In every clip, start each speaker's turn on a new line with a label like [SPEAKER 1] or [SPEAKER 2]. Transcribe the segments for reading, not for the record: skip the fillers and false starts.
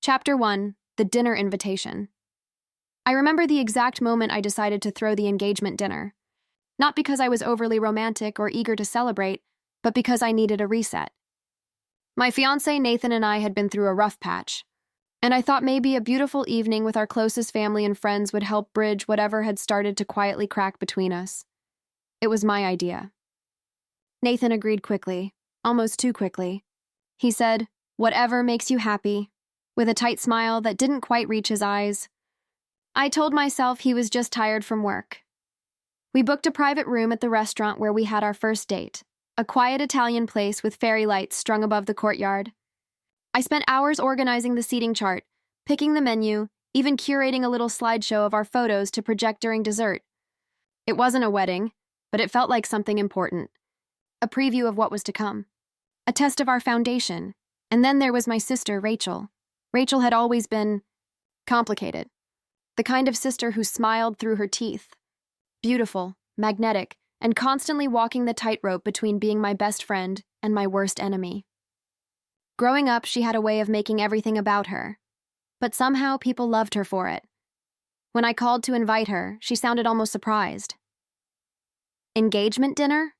[SPEAKER 1] Chapter 1: The Dinner Invitation. I remember the exact moment I decided to throw the engagement dinner. Not because I was overly romantic or eager to celebrate, but because I needed a reset. My fiancé Nathan and I had been through a rough patch, and I thought maybe a beautiful evening with our closest family and friends would help bridge whatever had started to quietly crack between us. It was my idea. Nathan agreed quickly, almost too quickly. He said, "Whatever makes you happy," with a tight smile that didn't quite reach his eyes. I told myself he was just tired from work. We booked a private room at the restaurant where we had our first date, a quiet Italian place with fairy lights strung above the courtyard. I spent hours organizing the seating chart, picking the menu, even curating a little slideshow of our photos to project during dessert. It wasn't a wedding, but it felt like something important. A preview of what was to come. A test of our foundation. And then there was my sister, Rachel. Rachel had always been complicated. The kind of sister who smiled through her teeth. Beautiful, magnetic, and constantly walking the tightrope between being my best friend and my worst enemy. Growing up, she had a way of making everything about her. But somehow people loved her for it. When I called to invite her, she sounded almost surprised. Engagement dinner?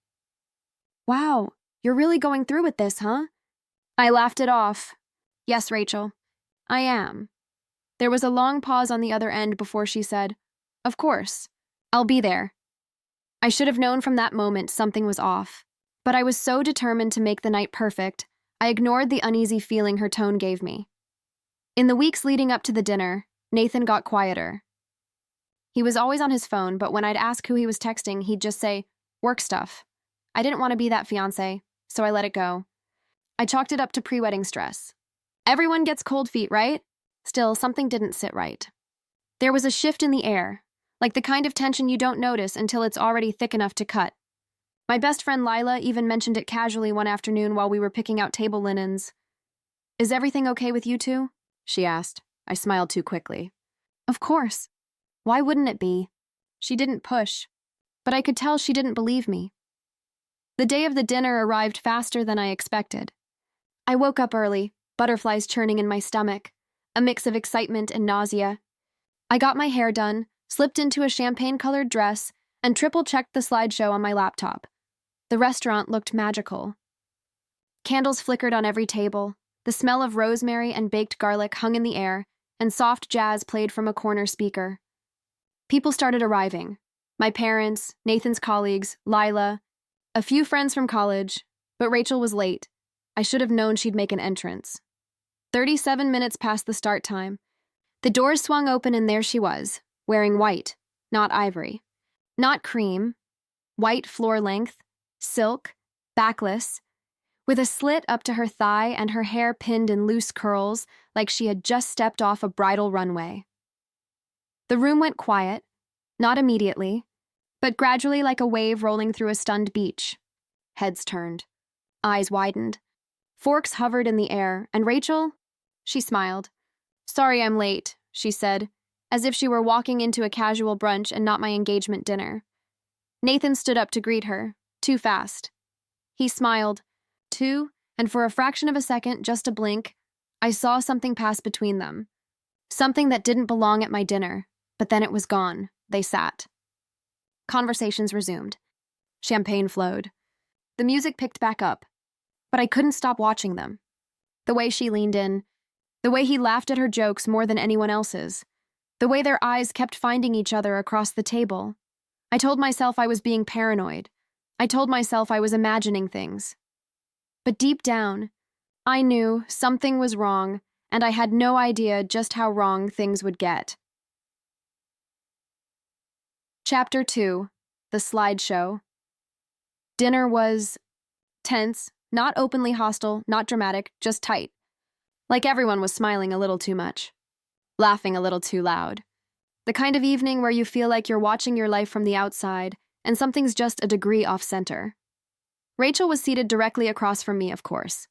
[SPEAKER 1] Wow, you're really going through with this, huh? I laughed it off. Yes, Rachel, I am. There was a long pause on the other end before she said, "Of course, I'll be there." I should have known from that moment something was off, but I was so determined to make the night perfect, I ignored the uneasy feeling her tone gave me. In the weeks leading up to the dinner, Nathan got quieter. He was always on his phone, but when I'd ask who he was texting, he'd just say, "Work stuff." I didn't want to be that fiancé, so I let it go. I chalked it up to pre-wedding stress. Everyone gets cold feet, right? Still, something didn't sit right. There was a shift in the air, like the kind of tension you don't notice until it's already thick enough to cut. My best friend Lila even mentioned it casually one afternoon while we were picking out table linens. "Is everything okay with you two?" she asked. I smiled too quickly. Of course. Why wouldn't it be? She didn't push, but I could tell she didn't believe me. The day of the dinner arrived faster than I expected. I woke up early, butterflies churning in my stomach, a mix of excitement and nausea. I got my hair done, slipped into a champagne-colored dress, and triple-checked the slideshow on my laptop. The restaurant looked magical. Candles flickered on every table, the smell of rosemary and baked garlic hung in the air, and soft jazz played from a corner speaker. People started arriving. My parents, Nathan's colleagues, Lila, a few friends from college, but Rachel was late. I should have known she'd make an entrance. 37 minutes past the start time. The doors swung open and there she was, wearing white, not ivory. Not cream, white floor length, silk, backless, with a slit up to her thigh and her hair pinned in loose curls like she had just stepped off a bridal runway. The room went quiet, not immediately, but gradually like a wave rolling through a stunned beach. Heads turned. Eyes widened. Forks hovered in the air, and Rachel? She smiled. "Sorry I'm late," she said, as if she were walking into a casual brunch and not my engagement dinner. Nathan stood up to greet her, too fast. He smiled, too, and for a fraction of a second, just a blink, I saw something pass between them. Something that didn't belong at my dinner, but then it was gone. They sat. Conversations resumed. Champagne flowed. The music picked back up, but I couldn't stop watching them. The way she leaned in, the way he laughed at her jokes more than anyone else's, the way their eyes kept finding each other across the table. I told myself I was being paranoid. I told myself I was imagining things. But deep down, I knew something was wrong, and I had no idea just how wrong things would get. Chapter 2: The Slideshow. Dinner was tense, not openly hostile, not dramatic, just tight. Like everyone was smiling a little too much, laughing a little too loud. The kind of evening where you feel like you're watching your life from the outside, and something's just a degree off-center. Rachel was seated directly across from me, of course.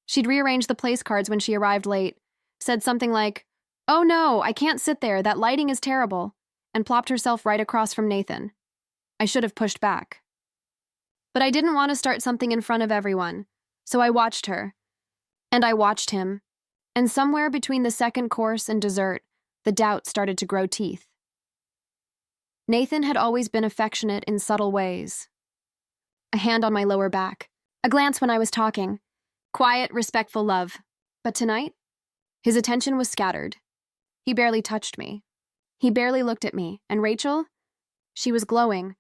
[SPEAKER 1] She'd rearranged the place cards when she arrived late, said something like, "Oh no, I can't sit there, that lighting is terrible," and plopped herself right across from Nathan. I should have pushed back. But I didn't want to start something in front of everyone, so I watched her. And I watched him. And somewhere between the second course and dessert, the doubt started to grow teeth. Nathan had always been affectionate in subtle ways. A hand on my lower back, a glance when I was talking, quiet, respectful love. But tonight, his attention was scattered. He barely touched me. He barely looked at me, and Rachel? She was glowing.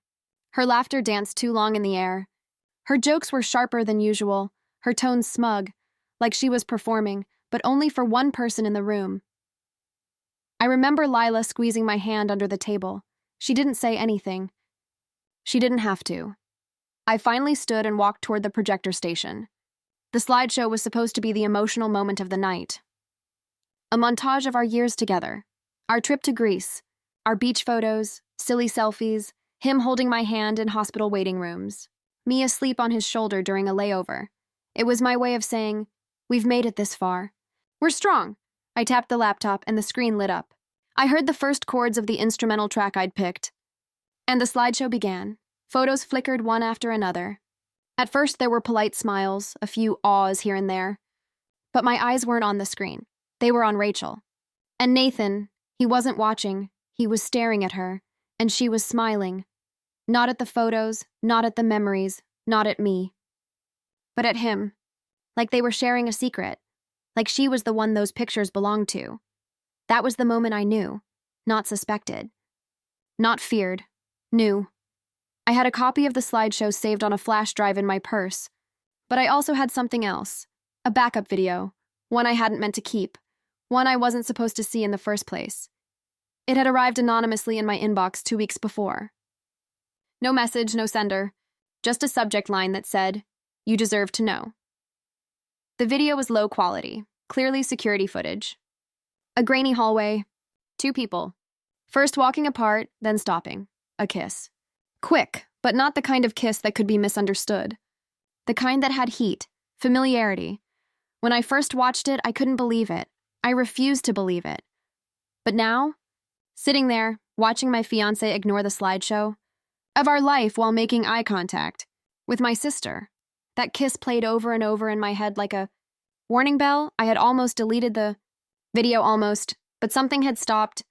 [SPEAKER 1] Her laughter danced too long in the air. Her jokes were sharper than usual, her tones smug, like she was performing, but only for one person in the room. I remember Lila squeezing my hand under the table. She didn't say anything. She didn't have to. I finally stood and walked toward the projector station. The slideshow was supposed to be the emotional moment of the night. A montage of our years together. Our trip to Greece. Our beach photos, silly selfies, him holding my hand in hospital waiting rooms. Me asleep on his shoulder during a layover. It was my way of saying, we've made it this far. We're strong. I tapped the laptop and the screen lit up. I heard the first chords of the instrumental track I'd picked. And the slideshow began. Photos flickered one after another. At first there were polite smiles, a few awes here and there. But my eyes weren't on the screen. They were on Rachel. And Nathan, he wasn't watching. He was staring at her, and she was smiling. Not at the photos, not at the memories, not at me. But at him. Like they were sharing a secret. Like she was the one those pictures belonged to. That was the moment I knew. Not suspected. Not feared. Knew. I had a copy of the slideshow saved on a flash drive in my purse. But I also had something else. A backup video. One I hadn't meant to keep. One I wasn't supposed to see in the first place. It had arrived anonymously in my inbox 2 weeks before. No message, no sender. Just a subject line that said, "You deserve to know." The video was low quality, clearly security footage. A grainy hallway. 2 people. First walking apart, then stopping. A kiss. Quick, but not the kind of kiss that could be misunderstood. The kind that had heat, familiarity. When I first watched it, I couldn't believe it. I refused to believe it. But now, sitting there, watching my fiancé ignore the slideshow, of our life while making eye contact, with my sister, that kiss played over and over in my head like a warning bell. I had almost deleted the video but something had stopped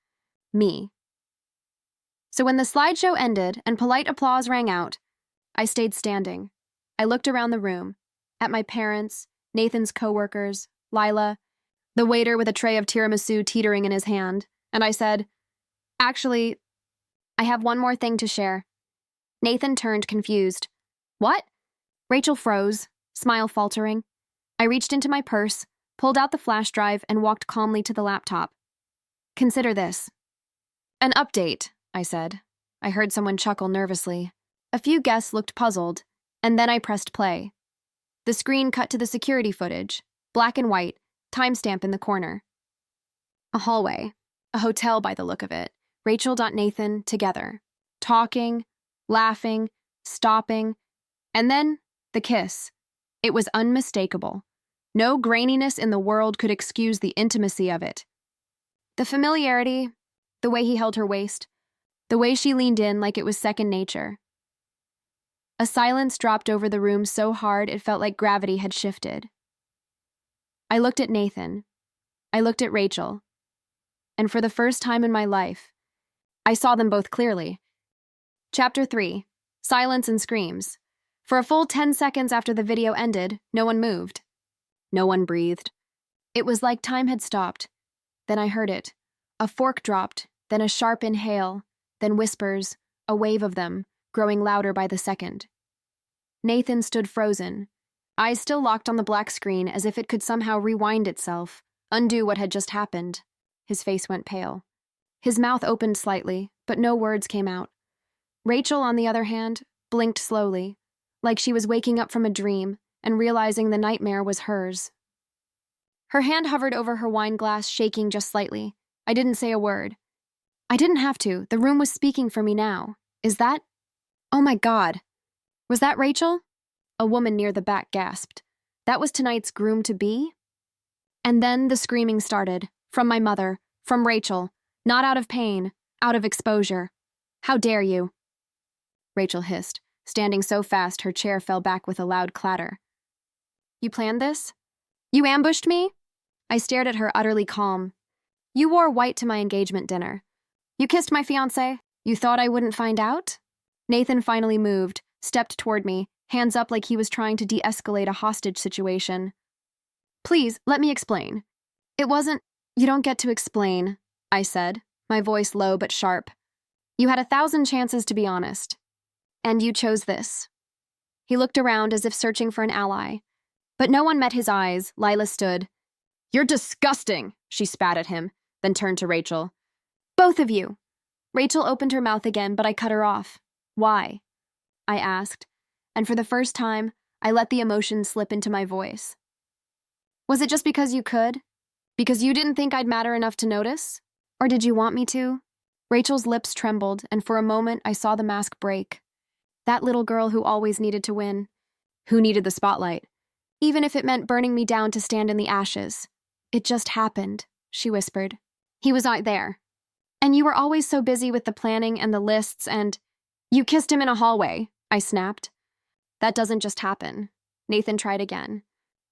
[SPEAKER 1] me. So when the slideshow ended and polite applause rang out, I stayed standing. I looked around the room, at my parents, Nathan's coworkers, Lila, the waiter with a tray of tiramisu teetering in his hand, and I said, "Actually, I have one more thing to share." Nathan turned confused. "What?" Rachel froze, smile faltering. I reached into my purse, pulled out the flash drive, and walked calmly to the laptop. "Consider this." "An update," I said. I heard someone chuckle nervously. A few guests looked puzzled, and then I pressed play. The screen cut to the security footage, black and white, timestamp in the corner. A hallway, a hotel by the look of it, Rachel.Nathan together, talking, laughing, stopping, and then the kiss. It was unmistakable. No graininess in the world could excuse the intimacy of it. The familiarity, the way he held her waist, the way she leaned in like it was second nature. A silence dropped over the room so hard it felt like gravity had shifted. I looked at Nathan. I looked at Rachel. And for the first time in my life, I saw them both clearly. Chapter 3. Silence and screams. For a full 10 seconds after the video ended, no one moved. No one breathed. It was like time had stopped. Then I heard it. A fork dropped, then a sharp inhale, then whispers, a wave of them, growing louder by the second. Nathan stood frozen, eyes still locked on the black screen as if it could somehow rewind itself, undo what had just happened. His face went pale. His mouth opened slightly, but no words came out. Rachel, on the other hand, blinked slowly, like she was waking up from a dream and realizing the nightmare was hers. Her hand hovered over her wine glass, shaking just slightly. I didn't say a word. I didn't have to. The room was speaking for me now. Is that? Oh my God. Was that Rachel? A woman near the back gasped. That was tonight's groom-to-be? And then the screaming started. From my mother. From Rachel. Not out of pain. Out of exposure. How dare you? Rachel hissed, standing so fast her chair fell back with a loud clatter. You planned this? You ambushed me? I stared at her, utterly calm. You wore white to my engagement dinner. You kissed my fiancé? You thought I wouldn't find out? Nathan finally moved, stepped toward me, hands up like he was trying to de-escalate a hostage situation. Please, let me explain. It wasn't— You don't get to explain, I said, my voice low but sharp. You had 1,000 chances to be honest. And you chose this. He looked around as if searching for an ally. But no one met his eyes. Lila stood. You're disgusting, she spat at him, then turned to Rachel. Both of you. Rachel opened her mouth again, but I cut her off. Why? I asked, and for the first time, I let the emotion slip into my voice. Was it just because you could? Because you didn't think I'd matter enough to notice? Or did you want me to? Rachel's lips trembled, and for a moment I saw the mask break. That little girl who always needed to win. Who needed the spotlight? Even if it meant burning me down to stand in the ashes. It just happened, she whispered. He was out there. And you were always so busy with the planning and the lists and— You kissed him in a hallway, I snapped. That doesn't just happen. Nathan tried again.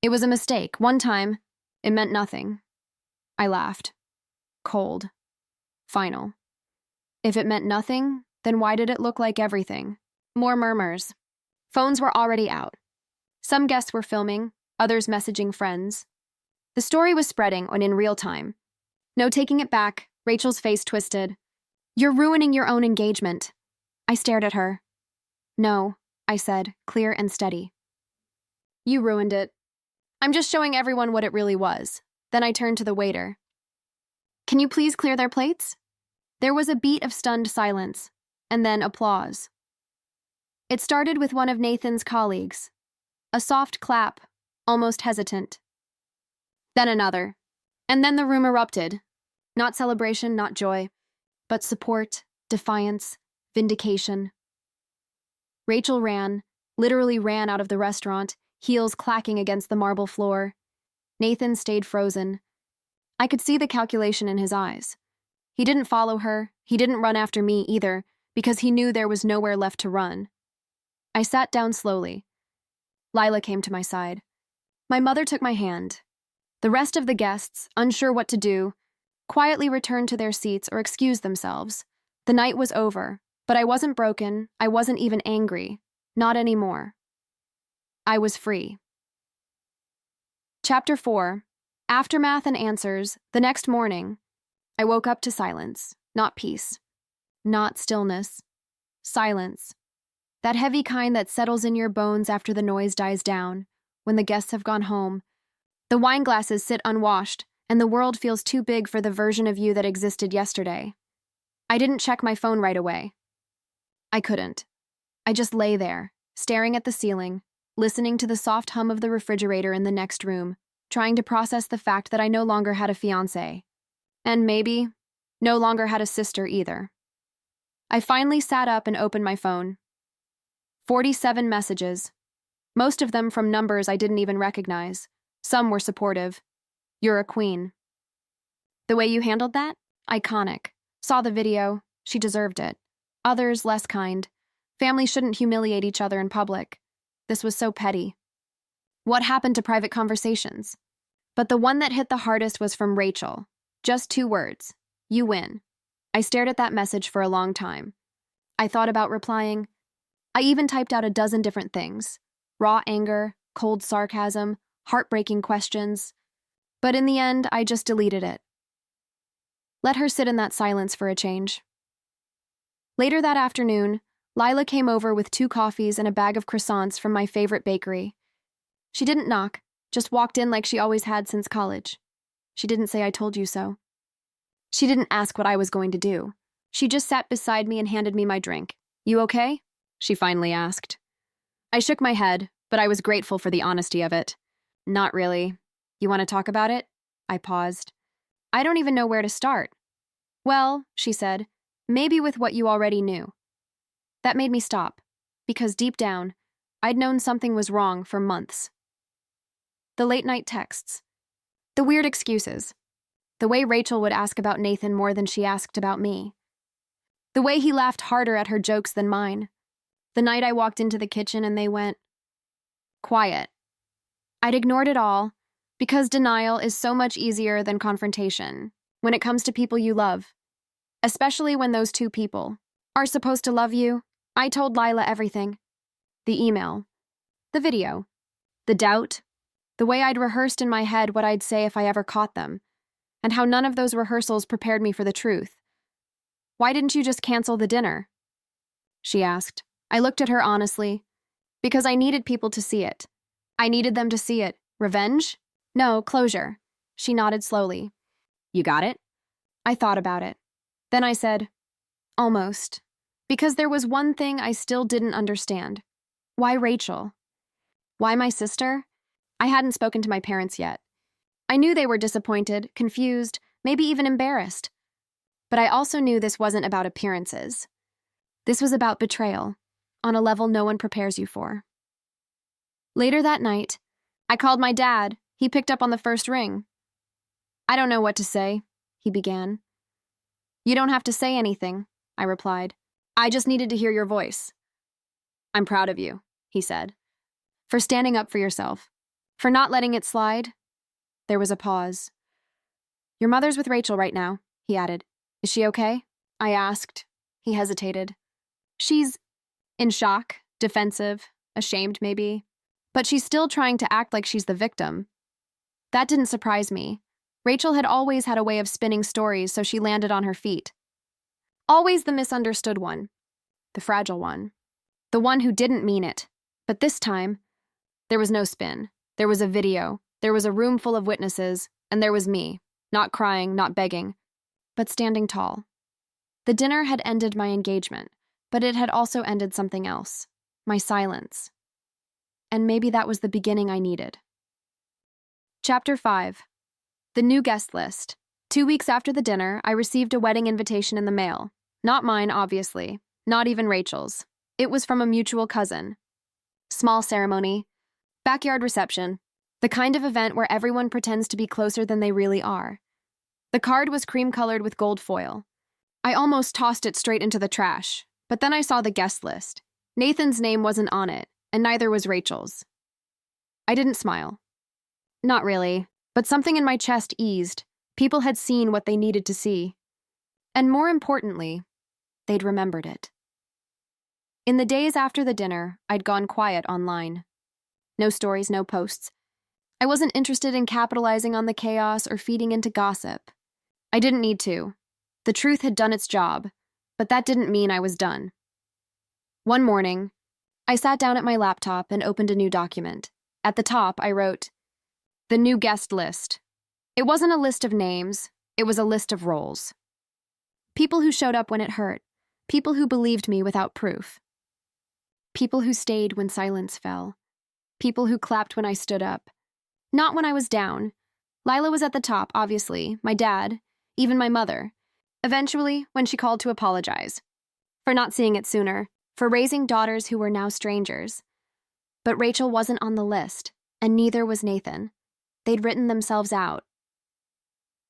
[SPEAKER 1] It was a mistake. One time, it meant nothing. I laughed. Cold. Final. If it meant nothing, then why did it look like everything? More murmurs. Phones were already out. Some guests were filming, others messaging friends. The story was spreading in real time. No taking it back, Rachel's face twisted. You're ruining your own engagement. I stared at her. No, I said, clear and steady. You ruined it. I'm just showing everyone what it really was. Then I turned to the waiter. Can you please clear their plates? There was a beat of stunned silence, and then applause. It started with one of Nathan's colleagues. A soft clap, almost hesitant. Then another. And then the room erupted. Not celebration, not joy, but support, defiance, vindication. Rachel ran, literally ran out of the restaurant, heels clacking against the marble floor. Nathan stayed frozen. I could see the calculation in his eyes. He didn't follow her, he didn't run after me either, because he knew there was nowhere left to run. I sat down slowly. Lila came to my side. My mother took my hand. The rest of the guests, unsure what to do, quietly returned to their seats or excused themselves. The night was over, but I wasn't broken, I wasn't even angry. Not anymore. I was free. Chapter 4. Aftermath and Answers. The next morning, I woke up to silence, not peace, not stillness. Silence. That heavy kind that settles in your bones after the noise dies down, when the guests have gone home. The wine glasses sit unwashed, and the world feels too big for the version of you that existed yesterday. I didn't check my phone right away. I couldn't. I just lay there, staring at the ceiling, listening to the soft hum of the refrigerator in the next room, trying to process the fact that I no longer had a fiancé. And maybe, no longer had a sister either. I finally sat up and opened my phone. 47 messages. Most of them from numbers I didn't even recognize. Some were supportive. You're a queen. The way you handled that? Iconic. Saw the video. She deserved it. Others less kind. Families shouldn't humiliate each other in public. This was so petty. What happened to private conversations? But the one that hit the hardest was from Rachel. Just 2 words. You win. I stared at that message for a long time. I thought about replying. I even typed out a dozen different things. Raw anger, cold sarcasm, heartbreaking questions. But in the end, I just deleted it. Let her sit in that silence for a change. Later that afternoon, Lila came over with 2 coffees and a bag of croissants from my favorite bakery. She didn't knock, just walked in like she always had since college. She didn't say I told you so. She didn't ask what I was going to do. She just sat beside me and handed me my drink. You okay? She finally asked. I shook my head, but I was grateful for the honesty of it. Not really. You want to talk about it? I paused. I don't even know where to start. Well, she said, maybe with what you already knew. That made me stop, because deep down, I'd known something was wrong for months. The late-night texts. The weird excuses. The way Rachel would ask about Nathan more than she asked about me. The way he laughed harder at her jokes than mine. The night I walked into the kitchen and they went quiet. I'd ignored it all, Because denial is so much easier than confrontation when it comes to people you love, especially when those two people are supposed to love you. I told Lila everything. The email, the video, the doubt, the way I'd rehearsed in my head what I'd say if I ever caught them, and how none of those rehearsals prepared me for the truth. "Why didn't you just cancel the dinner?" she asked. I looked at her honestly. Because I needed people to see it. I needed them to see it. Revenge? No, closure. She nodded slowly. "You got it?" I thought about it. Then I said, "Almost." Because there was one thing I still didn't understand. Why Rachel? Why my sister? I hadn't spoken to my parents yet. I knew they were disappointed, confused, maybe even embarrassed. But I also knew this wasn't about appearances. This was about betrayal, on a level no one prepares you for. Later that night, I called my dad. He picked up on the first ring. "I don't know what to say," he began. "You don't have to say anything," I replied. "I just needed to hear your voice." "I'm proud of you," he said, "for standing up for yourself, for not letting it slide." There was a pause. "Your mother's with Rachel right now," he added. "Is she okay?" I asked. He hesitated. "She's in shock, defensive, ashamed maybe, but she's still trying to act like she's the victim." That didn't surprise me. Rachel had always had a way of spinning stories so she landed on her feet. Always the misunderstood one, the fragile one, the one who didn't mean it. But this time, there was no spin. There was a video, there was a room full of witnesses, and there was me, not crying, not begging, but standing tall. The dinner had ended my engagement, but it had also ended something else, my silence. And maybe that was the beginning I needed. Chapter 5. The new guest list. 2 weeks after the dinner, I received a wedding invitation in the mail. Not mine, obviously. Not even Rachel's. It was from a mutual cousin. Small ceremony. Backyard reception. The kind of event where everyone pretends to be closer than they really are. The card was cream-colored with gold foil. I almost tossed it straight into the trash, but then I saw the guest list. Nathan's name wasn't on it, and neither was Rachel's. I didn't smile. Not really, but something in my chest eased. People had seen what they needed to see. And more importantly, they'd remembered it. In the days after the dinner, I'd gone quiet online. No stories, no posts. I wasn't interested in capitalizing on the chaos or feeding into gossip. I didn't need to. The truth had done its job, but that didn't mean I was done. One morning, I sat down at my laptop and opened a new document. At the top, I wrote, "The new guest list." It wasn't a list of names, it was a list of roles. People who showed up when it hurt. People who believed me without proof. People who stayed when silence fell. People who clapped when I stood up. Not when I was down. Lila was at the top, obviously, my dad, even my mother. Eventually, when she called to apologize. For not seeing it sooner, for raising daughters who were now strangers. But Rachel wasn't on the list, and neither was Nathan. They'd written themselves out.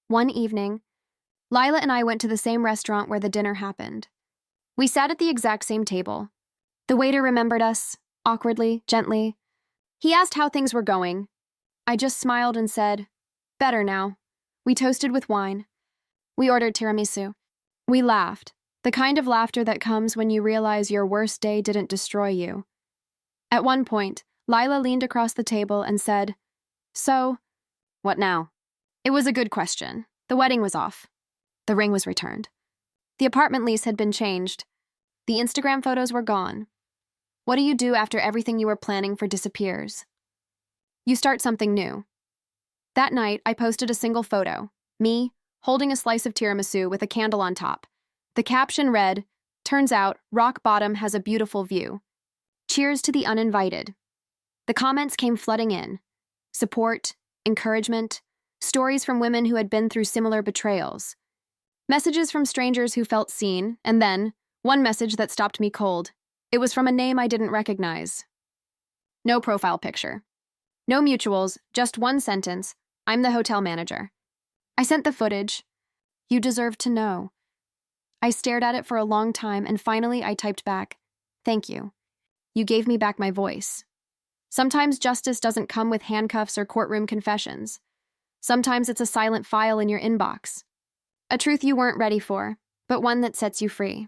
[SPEAKER 1] One evening, Lila and I went to the same restaurant where the dinner happened. We sat at the exact same table. The waiter remembered us, awkwardly, gently. He asked how things were going. I just smiled and said, "Better now." We toasted with wine. We ordered tiramisu. We laughed, the kind of laughter that comes when you realize your worst day didn't destroy you. At one point, Lila leaned across the table and said, "So, what now?" It was a good question. The wedding was off. The ring was returned. The apartment lease had been changed. The Instagram photos were gone. What do you do after everything you were planning for disappears? You start something new. That night, I posted a single photo. Me, holding a slice of tiramisu with a candle on top. The caption read, "Turns out, rock bottom has a beautiful view. Cheers to the uninvited." The comments came flooding in. Support, encouragement, stories from women who had been through similar betrayals. Messages from strangers who felt seen, and then, one message that stopped me cold. It was from a name I didn't recognize. No profile picture. No mutuals, just one sentence, "I'm the hotel manager." I sent the footage. "You deserve to know." I stared at it for a long time, and finally I typed back, "Thank you. You gave me back my voice." Sometimes justice doesn't come with handcuffs or courtroom confessions. Sometimes it's a silent file in your inbox. A truth you weren't ready for, but one that sets you free.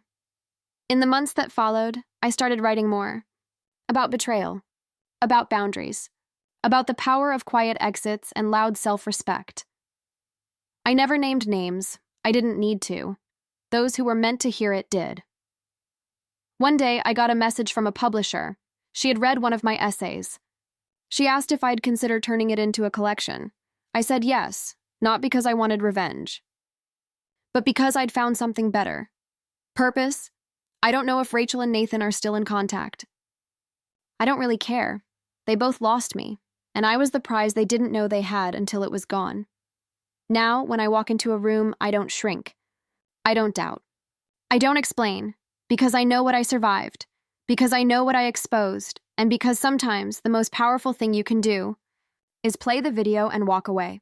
[SPEAKER 1] In the months that followed, I started writing more. About betrayal. About boundaries. About the power of quiet exits and loud self-respect. I never named names. I didn't need to. Those who were meant to hear it did. One day, I got a message from a publisher. She had read one of my essays. She asked if I'd consider turning it into a collection. I said yes, not because I wanted revenge, but because I'd found something better. Purpose? I don't know if Rachel and Nathan are still in contact. I don't really care. They both lost me, and I was the prize they didn't know they had until it was gone. Now, when I walk into a room, I don't shrink. I don't doubt. I don't explain, because I know what I survived, because I know what I exposed, and because sometimes the most powerful thing you can do is play the video and walk away.